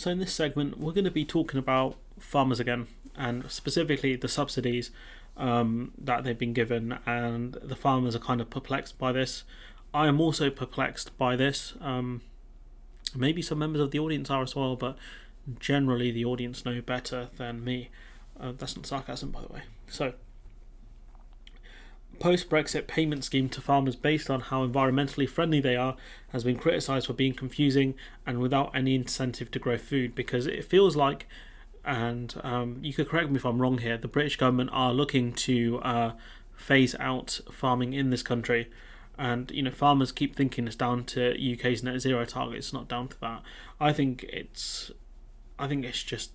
So in this segment, we're going to be talking about farmers again, and specifically the subsidies that they've been given, and the farmers are kind of perplexed by this. I am also perplexed by this. Maybe some members of the audience are as well, but generally the audience know better than me. That's not sarcasm, by the way. So, post-Brexit payment scheme to farmers based on how environmentally friendly they are has been criticised for being confusing and without any incentive to grow food, because it feels like, and you could correct me if I'm wrong here, the British government are looking to phase out farming in this country. And farmers keep thinking it's down to UK's net zero target. It's not down to that. I think it's just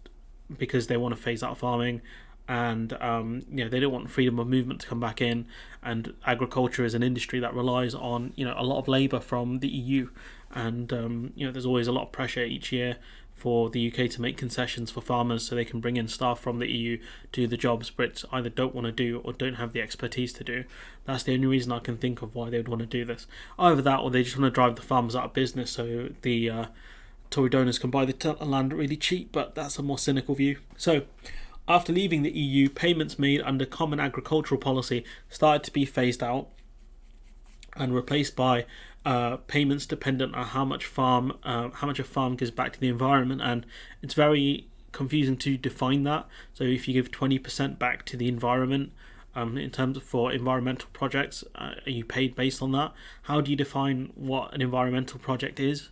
because they want to phase out farming, and they don't want freedom of movement to come back in. And agriculture is an industry that relies on a lot of labour from the EU, and there's always a lot of pressure each year for the UK to make concessions for farmers so they can bring in staff from the EU to do the jobs Brits either don't want to do or don't have the expertise to do. That's the only reason I can think of why they would want to do this. Either that, or they just want to drive the farmers out of business so the Tory donors can buy the land really cheap, but that's a more cynical view. So, after leaving the EU, payments made under Common Agricultural Policy started to be phased out and replaced by payments dependent on how much a farm gives back to the environment, and it's very confusing to define that. So if you give 20% back to the environment in terms of for environmental projects, are you paid based on that? How do you define what an environmental project is?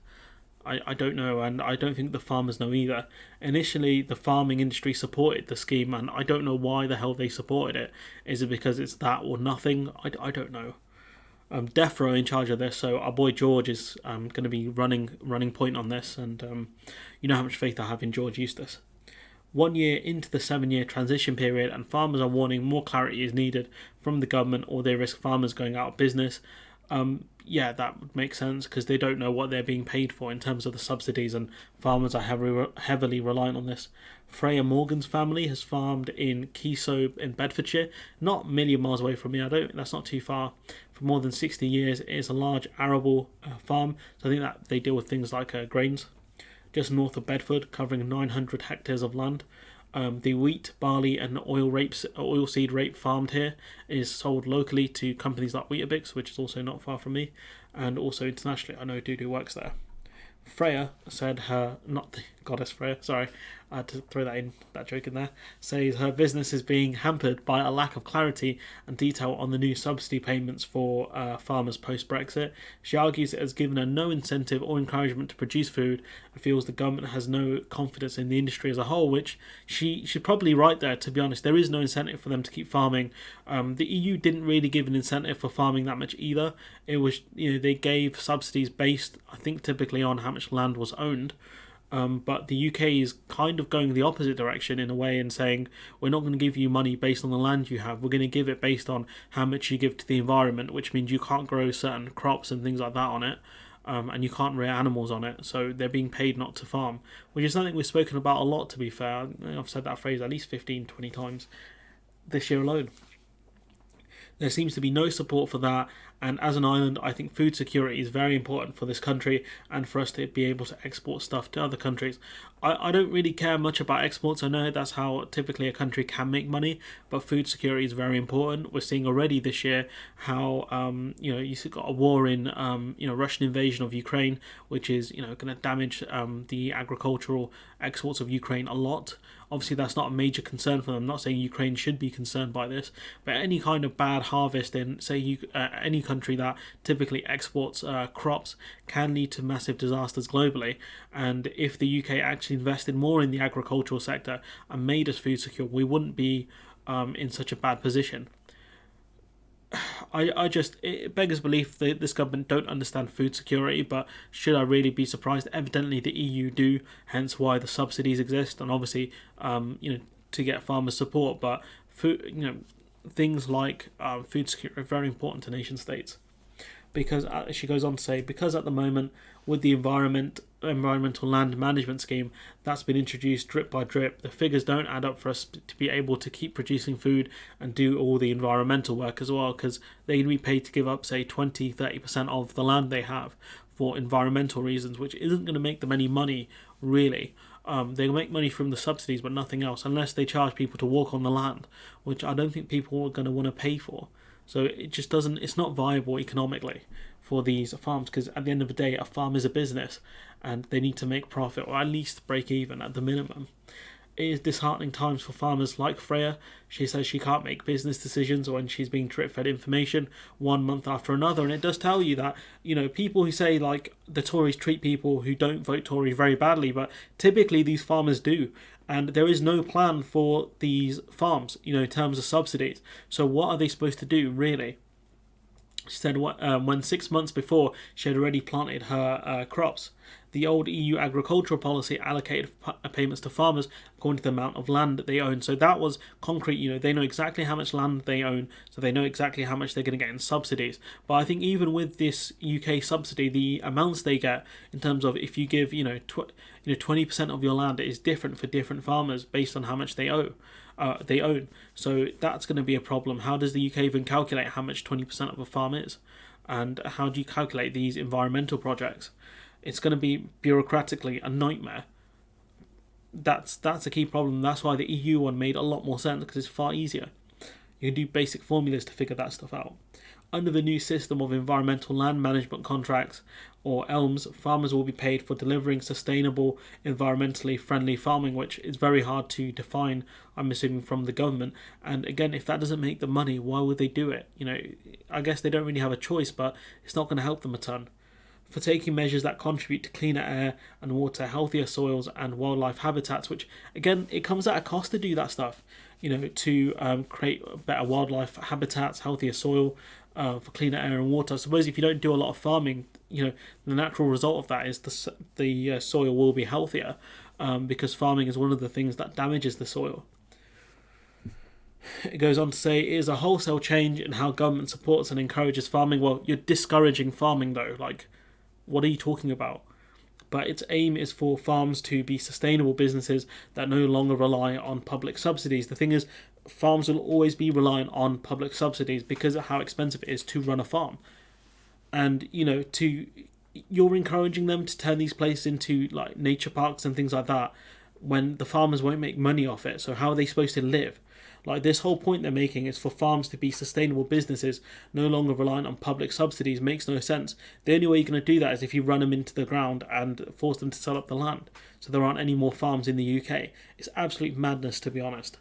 I don't know, and I don't think the farmers know either. Initially, the farming industry supported the scheme, and I don't know why the hell they supported it. Is it because it's that or nothing? I don't know. Defra in charge of this, so our boy George is going to be running point on this, and you know how much faith I have in George Eustace. 1 year into the 7-year transition period, and farmers are warning more clarity is needed from the government, or they risk farmers going out of business. Yeah, that would make sense because they don't know what they're being paid for in terms of the subsidies, and farmers are heavily reliant on this. Freya Morgan's family has farmed in Keesoe in Bedfordshire, not a million miles away from me. That's not too far. For more than 60 years, it is a large arable farm, so I think that they deal with things like grains. Just north of Bedford, covering 900 hectares of land. The wheat, barley and oilseed rape farmed here is sold locally to companies like Weetabix, which is also not far from me, and also internationally. I know Dudu works there. Freya said not the goddess Freya, sorry, I had to throw that joke in there, says her business is being hampered by a lack of clarity and detail on the new subsidy payments for farmers post-Brexit. She argues it has given her no incentive or encouragement to produce food and feels the government has no confidence in the industry as a whole, which she should probably right there, to be honest. There is no incentive for them to keep farming. The EU didn't really give an incentive for farming that much either. It was, they gave subsidies based, I think, typically on how much land was owned. But the UK is kind of going the opposite direction in a way and saying we're not going to give you money based on the land you have, we're going to give it based on how much you give to the environment, which means you can't grow certain crops and things like that on it, and you can't rear animals on it, so they're being paid not to farm, which is something we've spoken about a lot, to be fair. I've said that phrase at least 15-20 times this year alone. There seems to be no support for that, and as an island, I think food security is very important for this country and for us to be able to export stuff to other countries. I don't really care much about exports. I know that's how typically a country can make money, but food security is very important. We're seeing already this year how you've got a war in Russian invasion of Ukraine, which is going to damage the agricultural exports of Ukraine a lot. Obviously, that's not a major concern for them. I'm not saying Ukraine should be concerned by this, but any kind of bad harvest in, say, any country that typically exports crops can lead to massive disasters globally. And if the UK actually invested more in the agricultural sector and made us food secure, we wouldn't be in such a bad position. It beggars belief that this government don't understand food security, but should I really be surprised? Evidently the EU do, hence why the subsidies exist, and obviously to get farmers support. But food, things like food security are very important to nation states, because she goes on to say, because at the moment with the environmental land management scheme that's been introduced drip by drip, the figures don't add up for us to be able to keep producing food and do all the environmental work as well, because they're going to be paid to give up, say, 20-30% of the land they have for environmental reasons, which isn't going to make them any money really. They make money from the subsidies, but nothing else, unless they charge people to walk on the land, which I don't think people are going to want to pay for. So it just doesn't. It's not viable economically for these farms, because at the end of the day, a farm is a business, and they need to make profit or at least break even at the minimum. It is disheartening times for farmers like Freya. She says she can't make business decisions when she's being drip-fed information one month after another, and it does tell you that, people who say like the Tories treat people who don't vote Tory very badly, but typically these farmers do, and there is no plan for these farms, in terms of subsidies. So what are they supposed to do, really? She said when 6 months before she had already planted her crops. The old EU agricultural policy allocated payments to farmers according to the amount of land that they own. So that was concrete. They know exactly how much land they own, so they know exactly how much they're going to get in subsidies. But I think even with this UK subsidy, the amounts they get in terms of if you give 20% of your land is different for different farmers based on how much they own. So that's going to be a problem. How does the UK even calculate how much 20% of a farm is? And how do you calculate these environmental projects? It's going to be bureaucratically a nightmare. That's a key problem. That's why the EU one made a lot more sense, because it's far easier. You can do basic formulas to figure that stuff out. Under the new system of environmental land management contracts, or ELMs, farmers will be paid for delivering sustainable, environmentally friendly farming, which is very hard to define, I'm assuming, from the government. And again, if that doesn't make them money, why would they do it? I guess they don't really have a choice, but it's not going to help them a ton. For taking measures that contribute to cleaner air and water, healthier soils and wildlife habitats, which again, it comes at a cost to do that stuff, to create better wildlife habitats, healthier soil, for cleaner air and water. I suppose if you don't do a lot of farming, the natural result of that is the soil will be healthier, because farming is one of the things that damages the soil. It goes on to say, it is a wholesale change in how government supports and encourages farming. Well, you're discouraging farming though, what are you talking about? But its aim is for farms to be sustainable businesses that no longer rely on public subsidies. The thing is, farms will always be reliant on public subsidies because of how expensive it is to run a farm. And, you're encouraging them to turn these places into like nature parks and things like that when the farmers won't make money off it. So how are they supposed to live? Like, this whole point they're making is for farms to be sustainable businesses, no longer reliant on public subsidies. Makes no sense. The only way you're going to do that is if you run them into the ground and force them to sell up the land, so there aren't any more farms in the UK. It's absolute madness, to be honest.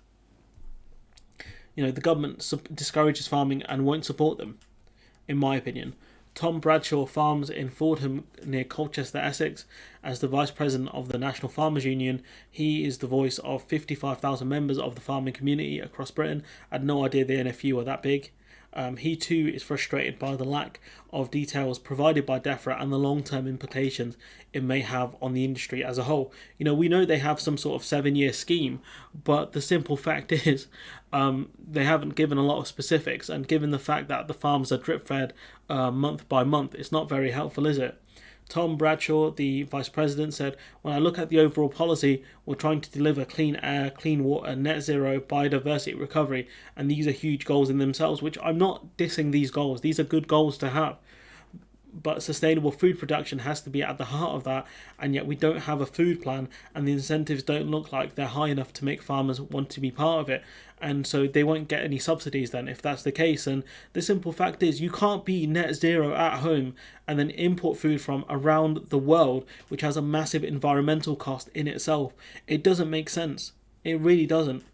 The government discourages farming and won't support them, in my opinion. Tom Bradshaw farms in Fordham near Colchester, Essex. As the Vice President of the National Farmers Union, he is the voice of 55,000 members of the farming community across Britain. I had no idea the NFU were that big. He too is frustrated by the lack of details provided by DEFRA and the long-term implications it may have on the industry as a whole. We know they have some sort of 7-year scheme, but the simple fact is they haven't given a lot of specifics, and given the fact that the farms are drip-fed month by month, it's not very helpful, is it? Tom Bradshaw, the Vice President, said, "When I look at the overall policy, we're trying to deliver clean air, clean water, net zero, biodiversity recovery, and these are huge goals in themselves," which I'm not dissing these goals. These are good goals to have. But sustainable food production has to be at the heart of that, and yet we don't have a food plan, and the incentives don't look like they're high enough to make farmers want to be part of it, and so they won't get any subsidies then if that's the case. And the simple fact is, you can't be net zero at home and then import food from around the world, which has a massive environmental cost in itself. It doesn't make sense. It really doesn't.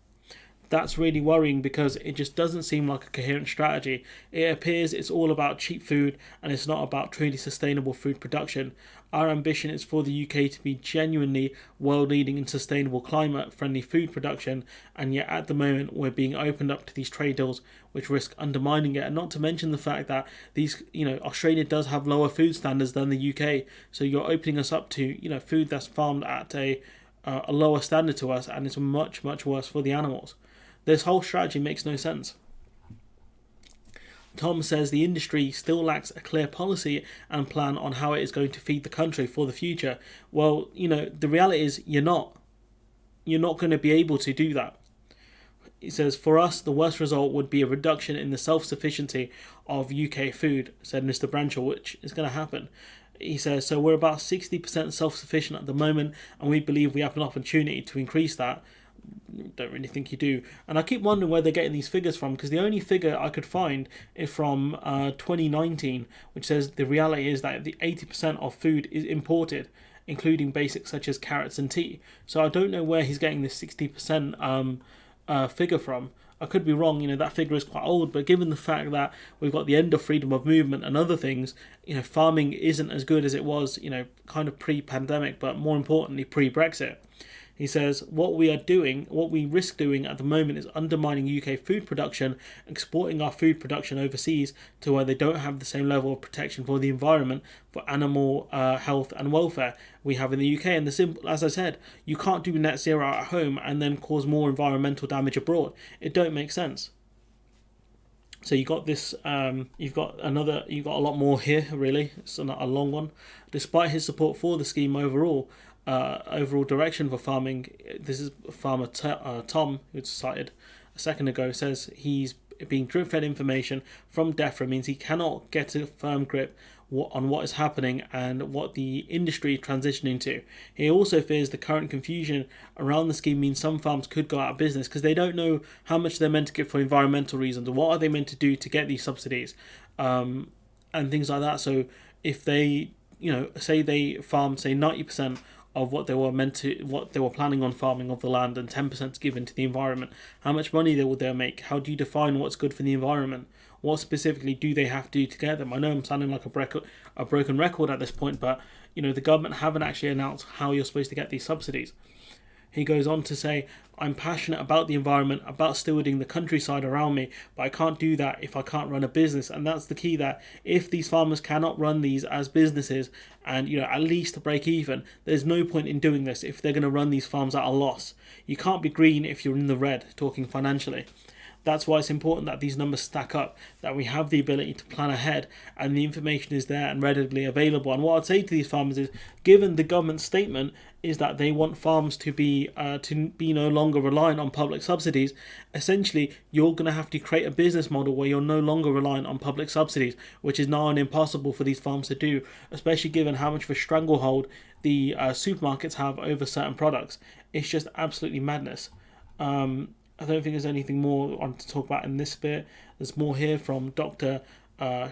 That's really worrying, because it just doesn't seem like a coherent strategy. It appears it's all about cheap food and it's not about truly sustainable food production. Our ambition is for the UK to be genuinely world-leading in sustainable climate-friendly food production, and yet at the moment we're being opened up to these trade deals which risk undermining it. And not to mention the fact that these, Australia does have lower food standards than the UK, so you're opening us up to, food that's farmed at a lower standard to us, and it's much, much worse for the animals. This whole strategy makes no sense. Tom says the industry still lacks a clear policy and plan on how it is going to feed the country for the future. Well, the reality is you're not. You're not going to be able to do that. He says, "For us, the worst result would be a reduction in the self-sufficiency of UK food," said Mr. Bradshaw, which is going to happen. he says, so we're about 60% self-sufficient at the moment, and we believe we have an opportunity to increase that. Don't really think you do. And I keep wondering where they're getting these figures from, because the only figure I could find is from 2019, which says the reality is that the 80% of food is imported, including basics such as carrots and tea. So I don't know where he's getting this 60% figure from. I could be wrong, that figure is quite old, but given the fact that we've got the end of freedom of movement and other things, farming isn't as good as it was, kind of pre-pandemic, but more importantly, pre-Brexit. He says, what we risk doing at the moment is undermining UK food production, exporting our food production overseas to where they don't have the same level of protection for the environment, for animal health and welfare we have in the UK. And as I said, you can't do net zero at home and then cause more environmental damage abroad. It don't make sense. So you got this. You've got a lot more here. Really, it's not a long one. Despite his support for the scheme overall direction for farming, this is farmer Tom, who's cited a second ago, says he's being drip-fed information from DEFRA means he cannot get a firm grip on what is happening and what the industry is transitioning to. He also fears the current confusion around the scheme means some farms could go out of business because they don't know how much they're meant to give for environmental reasons, or what are they meant to do to get these subsidies, and things like that. So if they, say they farm, say 90% of what they were planning on farming of the land, and 10% given to the environment, how much money would they make? How do you define what's good for the environment? What specifically do they have to do to get them? I know I'm sounding like a broken record at this point, but the government haven't actually announced how you're supposed to get these subsidies. He goes on to say, I'm passionate about the environment, about stewarding the countryside around me, but I can't do that if I can't run a business. And that's the key, that if these farmers cannot run these as businesses and, at least break even, there's no point in doing this if they're going to run these farms at a loss. You can't be green if you're in the red, talking financially. That's why it's important that these numbers stack up, that we have the ability to plan ahead and the information is there and readily available. And what I'd say to these farmers is, given the government statement is that they want farms to be no longer reliant on public subsidies, essentially you're going to have to create a business model where you're no longer reliant on public subsidies, which is now impossible for these farms to do, especially given how much of a stranglehold the supermarkets have over certain products. It's just absolutely madness. I don't think there's anything more on to talk about in this bit. There's more here from Dr.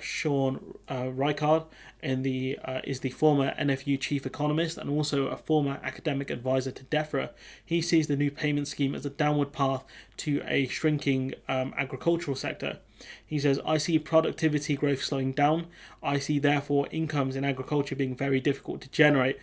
Sean Reichard, is the former NFU chief economist and also a former academic advisor to DEFRA. He sees the new payment scheme as a downward path to a shrinking agricultural sector. He says, I see productivity growth slowing down. I see, therefore, incomes in agriculture being very difficult to generate.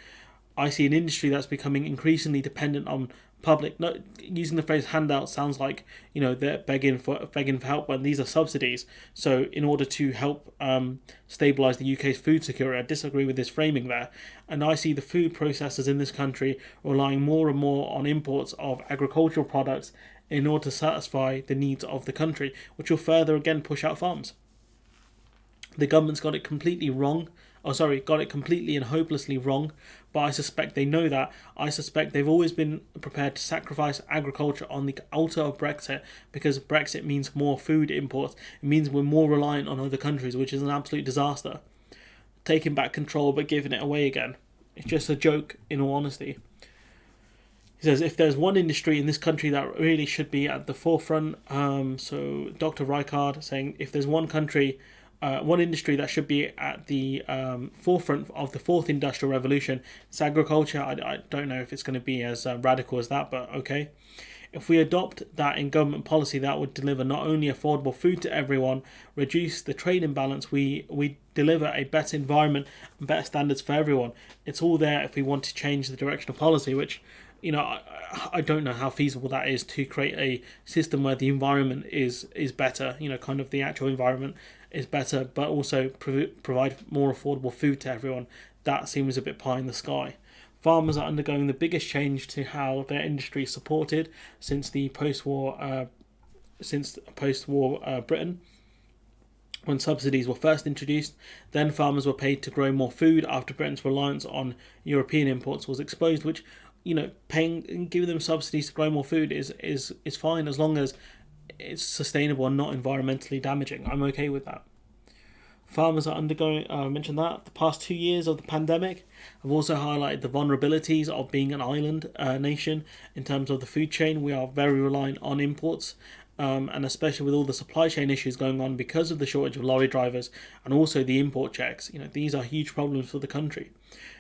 I see an industry that's becoming increasingly dependent on public. No, using the phrase handout sounds like they're begging for help when these are subsidies. So in order to help stabilise the UK's food security, I disagree with this framing there. And I see the food processors in this country relying more and more on imports of agricultural products in order to satisfy the needs of the country, which will further again push out farms. The government's got it completely wrong. Got it completely and hopelessly wrong, but I suspect they know that. I suspect they've always been prepared to sacrifice agriculture on the altar of Brexit, because Brexit means more food imports. It means we're more reliant on other countries, which is an absolute disaster. Taking back control but giving it away again. It's just a joke, in all honesty. He says, if there's one industry in this country that really should be at the forefront, so Dr. Reichard saying, if there's one industry that should be at the forefront of the fourth industrial revolution, it's agriculture. I don't know if it's going to be as radical as that, but okay. If we adopt that in government policy, that would deliver not only affordable food to everyone, reduce the trade imbalance, we deliver a better environment and better standards for everyone. It's all there if we want to change the direction of policy, which I don't know how feasible that is, to create a system where the environment is better, kind of the actual environment is better, but also provide more affordable food to everyone. That seems a bit pie in the sky. Farmers are undergoing the biggest change to how their industry is supported since the post-war Britain. When subsidies were first introduced, then farmers were paid to grow more food after Britain's reliance on European imports was exposed, which giving them subsidies to grow more food is fine as long as it's sustainable and not environmentally damaging. I'm okay with that. farmers are undergoing. I mentioned that the past 2 years of the pandemic. I've also highlighted the vulnerabilities of being an island nation in terms of the food chain. We are very reliant on imports, and especially with all the supply chain issues going on because of the shortage of lorry drivers and also the import checks. These are huge problems for the country.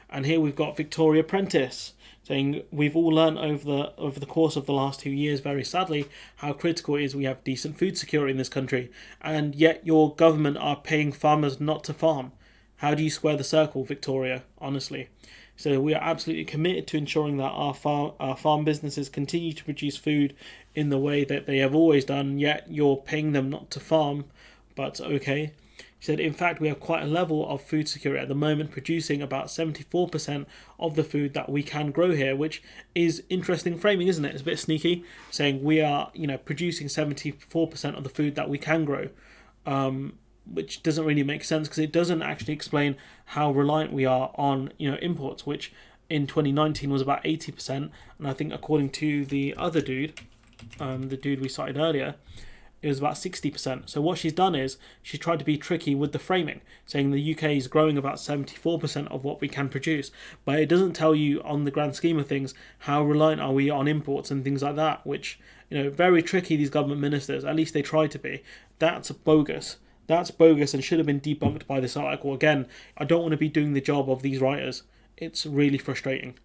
And here we've got Victoria Prentice saying we've all learned over the course of the last 2 years, very sadly, how critical it is we have decent food security in this country, and yet your government are paying farmers not to farm. How do you square the circle, Victoria? Honestly. So we are absolutely committed to ensuring that our farm businesses continue to produce food in the way that they have always done, yet you're paying them not to farm, but okay. He said, in fact, we have quite a level of food security at the moment, producing about 74% of the food that we can grow here, which is interesting framing, isn't it? It's a bit sneaky, saying we are, producing 74% of the food that we can grow, which doesn't really make sense because it doesn't actually explain how reliant we are on, imports, which in 2019 was about 80%, and I think according to the other dude, the dude we cited earlier, it was about 60%. So what she's done is she's tried to be tricky with the framing, saying the UK is growing about 74% of what we can produce, but it doesn't tell you on the grand scheme of things how reliant are we on imports and things like that, which, very tricky, these government ministers, at least they try to be. That's bogus. That's bogus and should have been debunked by this article. Again, I don't want to be doing the job of these writers. It's really frustrating.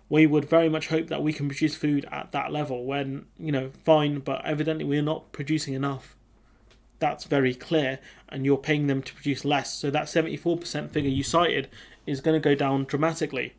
We would very much hope that we can produce food at that level when, fine, but evidently we're not producing enough. That's very clear, and you're paying them to produce less. So that 74% figure you cited is going to go down dramatically.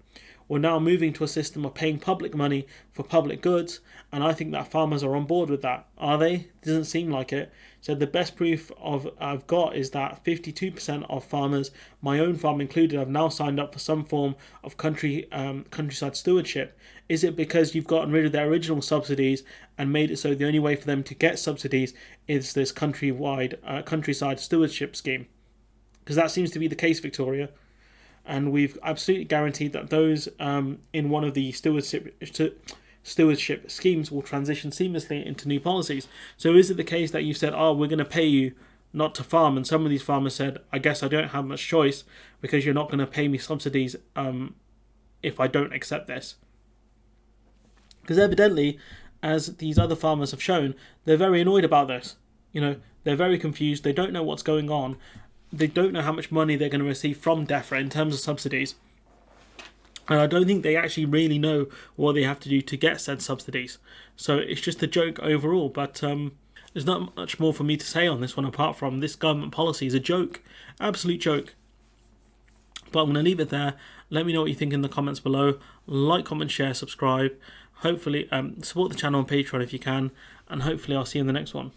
We're now moving to a system of paying public money for public goods, and I think that farmers are on board with that. Are they? Doesn't seem like it. So the best proof I've got is that 52% of farmers, my own farm included, have now signed up for some form of countryside stewardship. Is it because you've gotten rid of their original subsidies and made it so the only way for them to get subsidies is this countryside stewardship scheme? Because that seems to be the case, Victoria. And we've absolutely guaranteed that those in one of the stewardship schemes will transition seamlessly into new policies. So is it the case that you said, we're going to pay you not to farm, and some of these farmers said, I guess I don't have much choice because you're not going to pay me subsidies if I don't accept this? Because evidently, as these other farmers have shown, they're very annoyed about this. They're very confused. They don't know what's going on. They don't know how much money they're going to receive from DEFRA in terms of subsidies. And I don't think they actually really know what they have to do to get said subsidies. So it's just a joke overall. But there's not much more for me to say on this one apart from this government policy is a joke. Absolute joke. But I'm going to leave it there. Let me know what you think in the comments below. Like, comment, share, subscribe. Hopefully support the channel on Patreon if you can. And hopefully I'll see you in the next one.